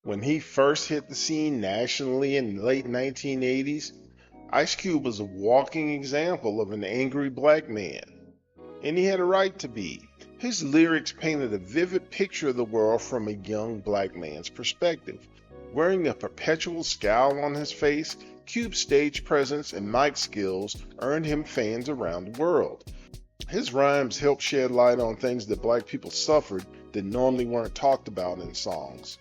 When he first hit the scene nationally in the late 1980s, Ice Cube was a walking example of an angry black man. And he had a right to be. His lyrics painted a vivid picture of the world from a young black man's perspective. Wearing a perpetual scowl on his face, Cube's stage presence and mic skills earned him fans around the world. His rhymes helped shed light on things that black people suffered that normally weren't talked about in songs.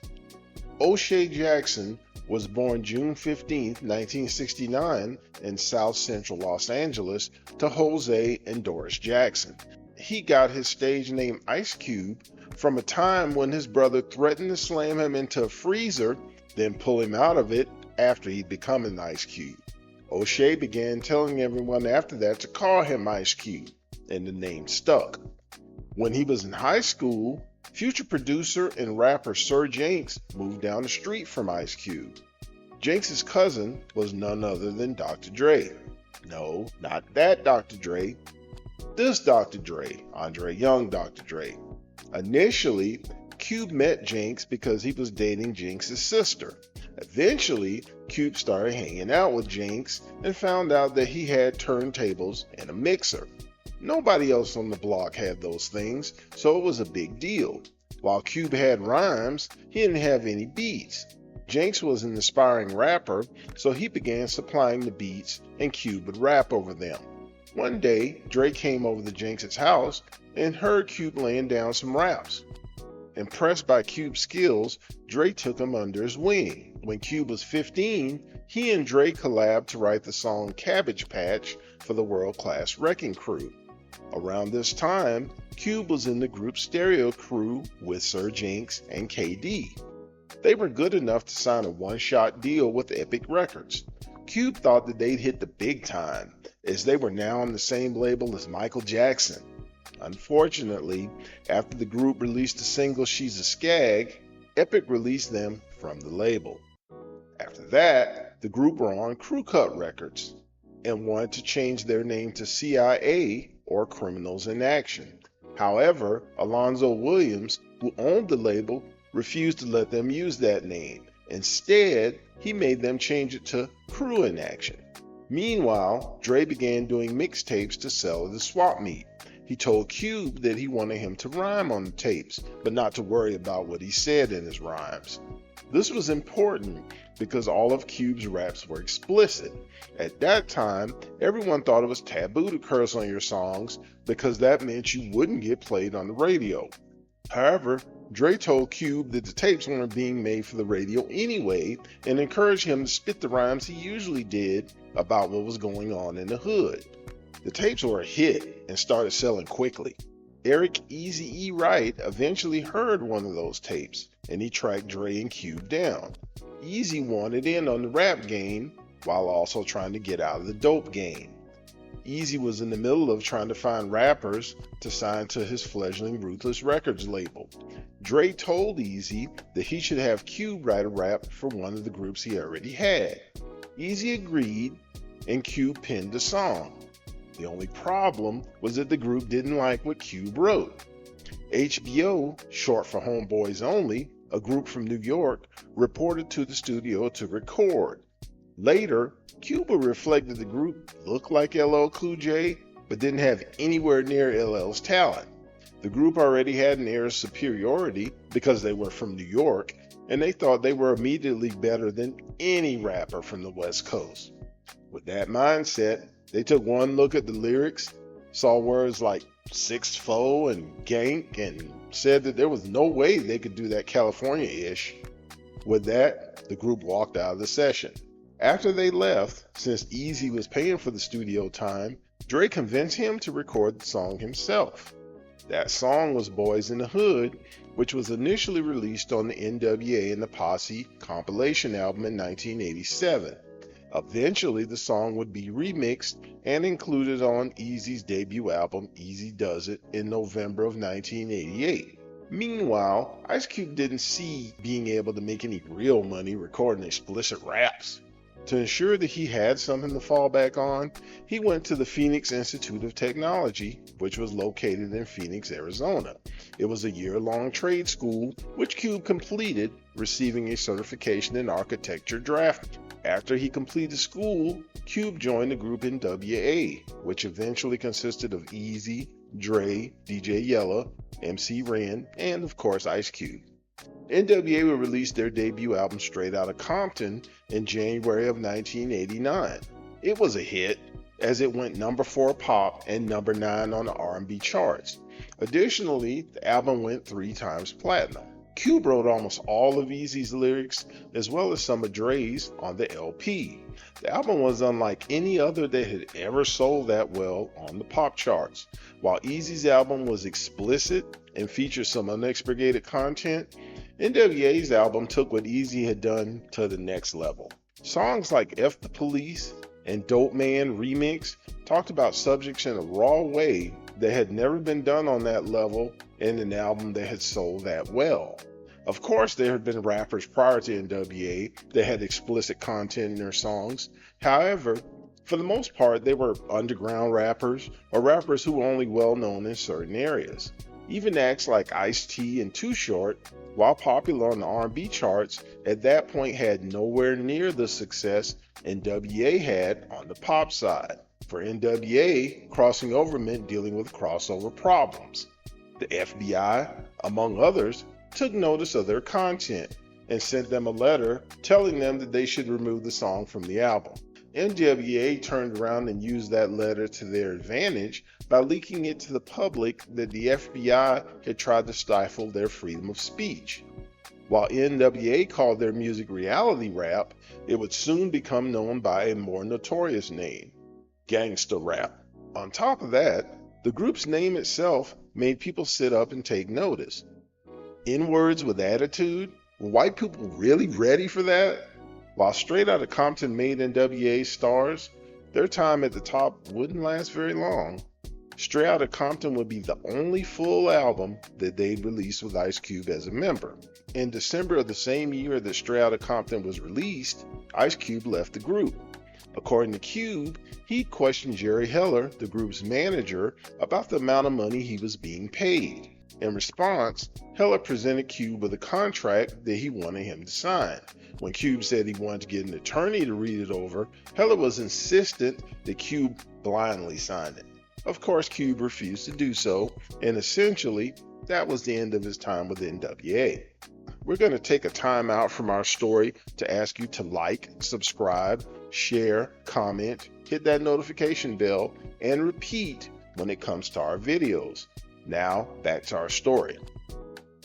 O'Shea Jackson was born June 15, 1969 in South Central Los Angeles to Jose and Doris Jackson. He got his stage name Ice Cube from a time when his brother threatened to slam him into a freezer, then pull him out of it after he'd become an Ice Cube. O'Shea began telling everyone after that to call him Ice Cube, and the name stuck. When he was in high school, future producer and rapper Sir Jinx moved down the street from Ice Cube. Jinx's cousin was none other than Dr. Dre. No, not that Dr. Dre. This Dr. Dre, Andre Young Dr. Dre. Initially, Cube met Jinx because he was dating Jinx's sister. Eventually, Cube started hanging out with Jinx and found out that he had turntables and a mixer. Nobody else on the block had those things, so it was a big deal. While Cube had rhymes, he didn't have any beats. Jinx was an aspiring rapper, so he began supplying the beats and Cube would rap over them. One day, Dre came over to Jinx's house and heard Cube laying down some raps. Impressed by Cube's skills, Dre took him under his wing. When Cube was 15, he and Dre collabed to write the song Cabbage Patch for the world-class Wrecking Crew. Around this time, Cube was in the group Stereo Crew with Sir Jinx and KD. They were good enough to sign a one-shot deal with Epic Records. Cube thought that they'd hit the big time, as they were now on the same label as Michael Jackson. Unfortunately, after the group released the single She's a Skag, Epic released them from the label. After that, the group were on Crew Cut Records and wanted to change their name to CIA, or Criminals in Action. However, Alonzo Williams, who owned the label, refused to let them use that name. Instead, he made them change it to Crew in Action. Meanwhile, Dre began doing mixtapes to sell at the swap meet. He told Cube that he wanted him to rhyme on the tapes, but not to worry about what he said in his rhymes. This was important because all of Cube's raps were explicit. At that time, everyone thought it was taboo to curse on your songs because that meant you wouldn't get played on the radio. However, Dre told Cube that the tapes weren't being made for the radio anyway and encouraged him to spit the rhymes he usually did about what was going on in the hood. The tapes were a hit and started selling quickly. Eric Eazy-E Wright eventually heard one of those tapes and he tracked Dre and Cube down. Eazy wanted in on the rap game while also trying to get out of the dope game. Eazy was in the middle of trying to find rappers to sign to his fledgling Ruthless Records label. Dre told Eazy that he should have Cube write a rap for one of the groups he already had. Eazy agreed and Cube penned the song. The only problem was that the group didn't like what Cube wrote. HBO, short for Homeboys Only, a group from New York, reported to the studio to record. Later, Cuba reflected the group looked like LL Cool J, but didn't have anywhere near LL's talent. The group already had an air of superiority because they were from New York, and they thought they were immediately better than any rapper from the West Coast. With that mindset, they took one look at the lyrics, saw words like 6'4" and gank, and said that there was no way they could do that California-ish. With that, the group walked out of the session. After they left, since Eazy was paying for the studio time, Dre convinced him to record the song himself. That song was Boys in the Hood, which was initially released on the NWA and the Posse compilation album in 1987. Eventually, the song would be remixed and included on Eazy's debut album, Eazy Does It, in November of 1988. Meanwhile, Ice Cube didn't see being able to make any real money recording explicit raps. To ensure that he had something to fall back on, he went to the Phoenix Institute of Technology, which was located in Phoenix, Arizona. It was a year-long trade school, which Cube completed, receiving a certification in architecture drafting. After he completed school, Cube joined the group NWA, which eventually consisted of Eazy, Dre, DJ Yella, MC Ren, and of course Ice Cube. NWA would release their debut album Straight Outta Compton in January of 1989. It was a hit, as it went number 4 pop and number 9 on the R&B charts. Additionally, the album went 3 times platinum. Cube wrote almost all of Eazy's lyrics, as well as some of Dre's, on the LP. The album was unlike any other that had ever sold that well on the pop charts. While Eazy's album was explicit and featured some unexpurgated content, NWA's album took what Eazy had done to the next level. Songs like F the Police and Dope Man Remix talked about subjects in a raw way that had never been done on that level in an album that had sold that well. Of course, there had been rappers prior to NWA that had explicit content in their songs. However, for the most part, they were underground rappers or rappers who were only well known in certain areas. Even acts like Ice-T and Too Short, while popular on the R&B charts, at that point had nowhere near the success NWA had on the pop side. For NWA, crossing over meant dealing with crossover problems. The FBI, among others, took notice of their content and sent them a letter telling them that they should remove the song from the album. NWA turned around and used that letter to their advantage by leaking it to the public that the FBI had tried to stifle their freedom of speech. While NWA called their music reality rap, it would soon become known by a more notorious name, gangsta rap. On top of that, the group's name itself made people sit up and take notice. N-words with attitude? Were white people really ready for that? While Straight Outta Compton made NWA stars, their time at the top wouldn't last very long. Straight Outta Compton would be the only full album that they'd release with Ice Cube as a member. In December of the same year that Straight Outta Compton was released, Ice Cube left the group. According to Cube, he questioned Jerry Heller, the group's manager, about the amount of money he was being paid. In response, Heller presented Cube with a contract that he wanted him to sign. When Cube said he wanted to get an attorney to read it over, Heller was insistent that Cube blindly sign it. Of course, Cube refused to do so, and essentially, that was the end of his time with NWA. We're going to take a time out from our story to ask you to like, subscribe, share, comment, hit that notification bell, and repeat when it comes to our videos. Now, back to our story.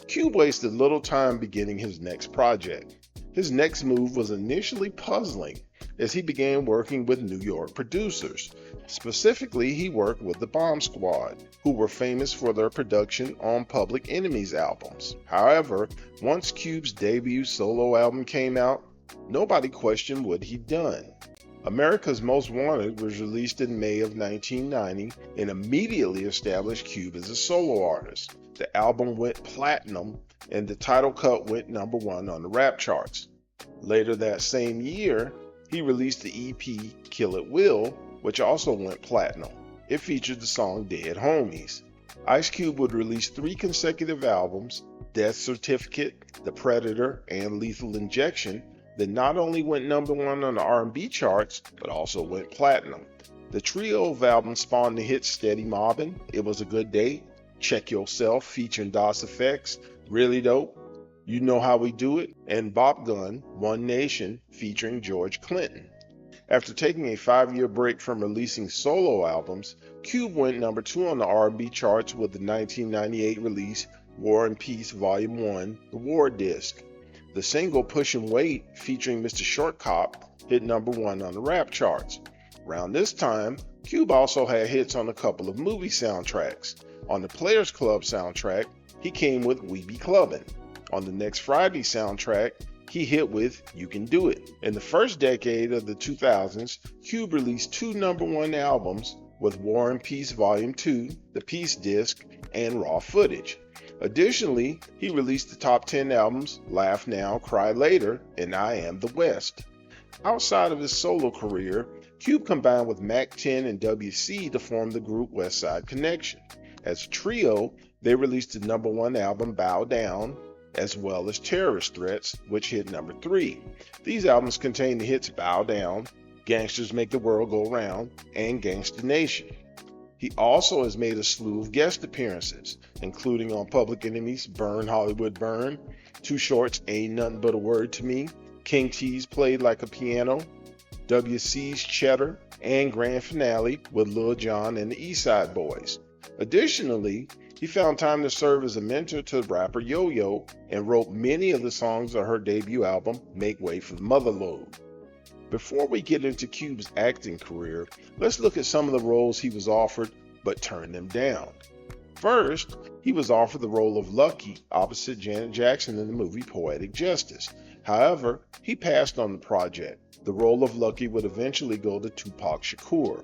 Cube wasted little time beginning his next project. His next move was initially puzzling, as he began working with New York producers. Specifically, he worked with the Bomb Squad, who were famous for their production on Public Enemy's albums. However, once Cube's debut solo album came out, nobody questioned what he'd done. America's Most Wanted was released in May of 1990 and immediately established Cube as a solo artist. The album went platinum and the title cut went number 1 on the rap charts. Later that same year, he released the EP Kill It Will, which also went platinum. It featured the song Dead Homies. Ice Cube would release 3 consecutive albums, Death Certificate, The Predator, and Lethal Injection, that not only went number 1 on the R&B charts, but also went platinum. The trio of albums spawned the hits Steady Mobbin', It Was a Good Day, Check Yourself featuring DOS Effects, Really Dope, You Know How We Do It, and Bop Gun, One Nation featuring George Clinton. After taking a 5-year break from releasing solo albums, Cube went number 2 on the R&B charts with the 1998 release War and Peace Volume 1, the War Disc. The single Pushin' Weight featuring Mr. Shortcop hit number 1 on the rap charts. Around this time, Cube also had hits on a couple of movie soundtracks. On the Players Club soundtrack, he came with We Be Clubbin'. On the Next Friday soundtrack, he hit with You Can Do It. In the first decade of the 2000s, Cube released 2 number 1 albums with War and Peace Volume 2, the Peace Disc, and Raw Footage. Additionally, he released the top 10 albums Laugh Now, Cry Later, and I Am the West. Outside of his solo career, Cube combined with Mac 10 and WC to form the group West Side Connection. As a trio, they released the #1 album Bow Down, as well as Terrorist Threats, which hit #3. These albums contain the hits Bow Down, Gangsters Make the World Go Round, and Gangsta Nation. He also has made a slew of guest appearances, including on Public Enemy's Burn Hollywood Burn, Too Short's Ain't Nothing But a Word to Me, King T's Played Like a Piano, WC's Cheddar, and Grand Finale with Lil Jon and the East Side Boys. Additionally, he found time to serve as a mentor to rapper Yo-Yo and wrote many of the songs of her debut album, Make Way for the Motherlode. Before we get into Cube's acting career, let's look at some of the roles he was offered but turned them down. First, he was offered the role of Lucky opposite Janet Jackson in the movie Poetic Justice. However, he passed on the project. The role of Lucky would eventually go to Tupac Shakur.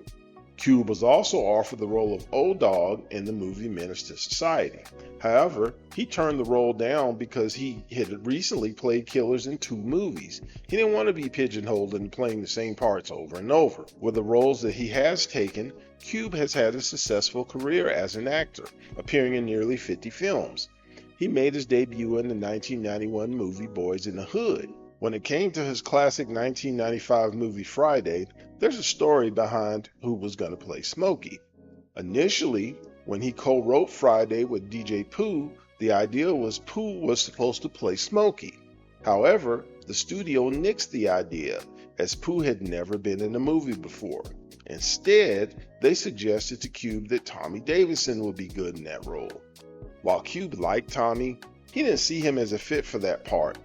Cube was also offered the role of O-Dog in the movie Menace to Society. However, he turned the role down because he had recently played killers in 2 movies. He didn't want to be pigeonholed into playing the same parts over and over. With the roles that he has taken, Cube has had a successful career as an actor, appearing in nearly 50 films. He made his debut in the 1991 movie Boys in the Hood. When it came to his classic 1995 movie Friday, there's a story behind who was going to play Smokey. Initially, when he co-wrote Friday with DJ Pooh, the idea was Pooh was supposed to play Smokey. However, the studio nixed the idea, as Pooh had never been in a movie before. Instead, they suggested to Cube that Tommy Davidson would be good in that role. While Cube liked Tommy, he didn't see him as a fit for that part.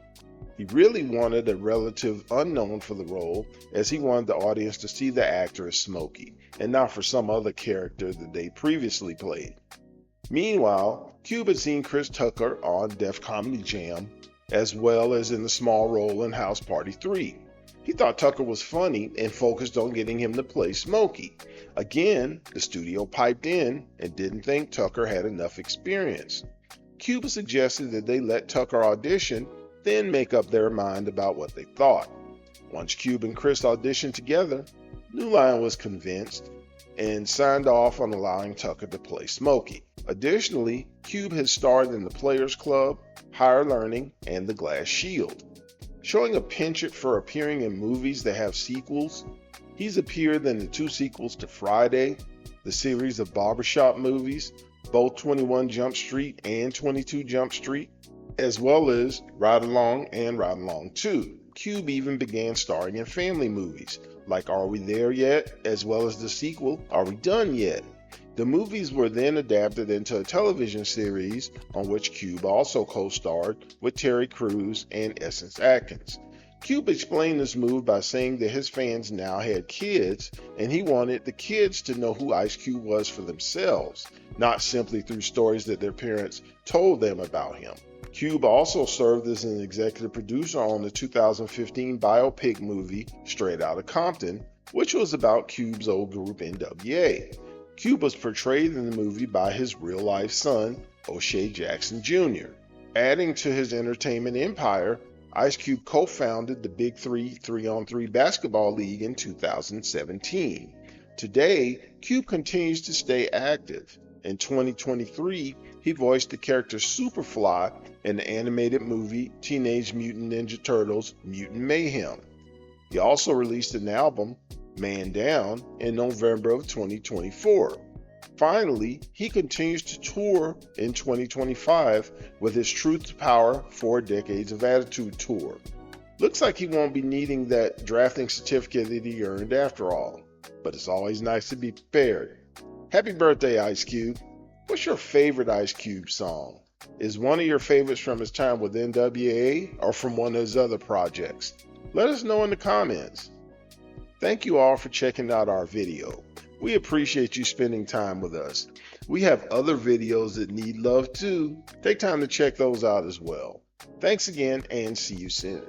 He really wanted a relative unknown for the role, as he wanted the audience to see the actor as Smokey, and not for some other character that they previously played. Meanwhile, Cube had seen Chris Tucker on Def Comedy Jam, as well as in the small role in House Party 3. He thought Tucker was funny and focused on getting him to play Smokey. Again, the studio piped in and didn't think Tucker had enough experience. Cube suggested that they let Tucker audition, then make up their mind about what they thought. Once Cube and Chris auditioned together, New Line was convinced and signed off on allowing Tucker to play Smokey. Additionally, Cube has starred in The Players Club, Higher Learning, and The Glass Shield. Showing a penchant for appearing in movies that have sequels, he's appeared in the 2 sequels to Friday, the series of barbershop movies, both 21 Jump Street and 22 Jump Street, as well as Ride Along and Ride Along 2. Cube even began starring in family movies, like Are We There Yet?, as well as the sequel, Are We Done Yet? The movies were then adapted into a television series on which Cube also co-starred with Terry Crews and Essence Atkins. Cube explained this move by saying that his fans now had kids, and he wanted the kids to know who Ice Cube was for themselves, not simply through stories that their parents told them about him. Cube also served as an executive producer on the 2015 biopic movie Straight Out of Compton, which was about Cube's old group NWA. Cube was portrayed in the movie by his real-life son, O'Shea Jackson Jr. Adding to his entertainment empire, Ice Cube co-founded the Big 3 3-on-3 basketball league in 2017. Today, Cube continues to stay active. In 2023, he voiced the character Superfly in the animated movie Teenage Mutant Ninja Turtles Mutant Mayhem. He also released an album, Man Down, in November of 2024. Finally, he continues to tour in 2025 with his Truth to Power 4 Decades of Attitude tour. Looks like he won't be needing that drafting certificate that he earned after all, but it's always nice to be prepared. Happy birthday, Ice Cube. What's your favorite Ice Cube song? Is one of your favorites from his time with NWA or from one of his other projects? Let us know in the comments. Thank you all for checking out our video. We appreciate you spending time with us. We have other videos that need love too. Take time to check those out as well. Thanks again and see you soon.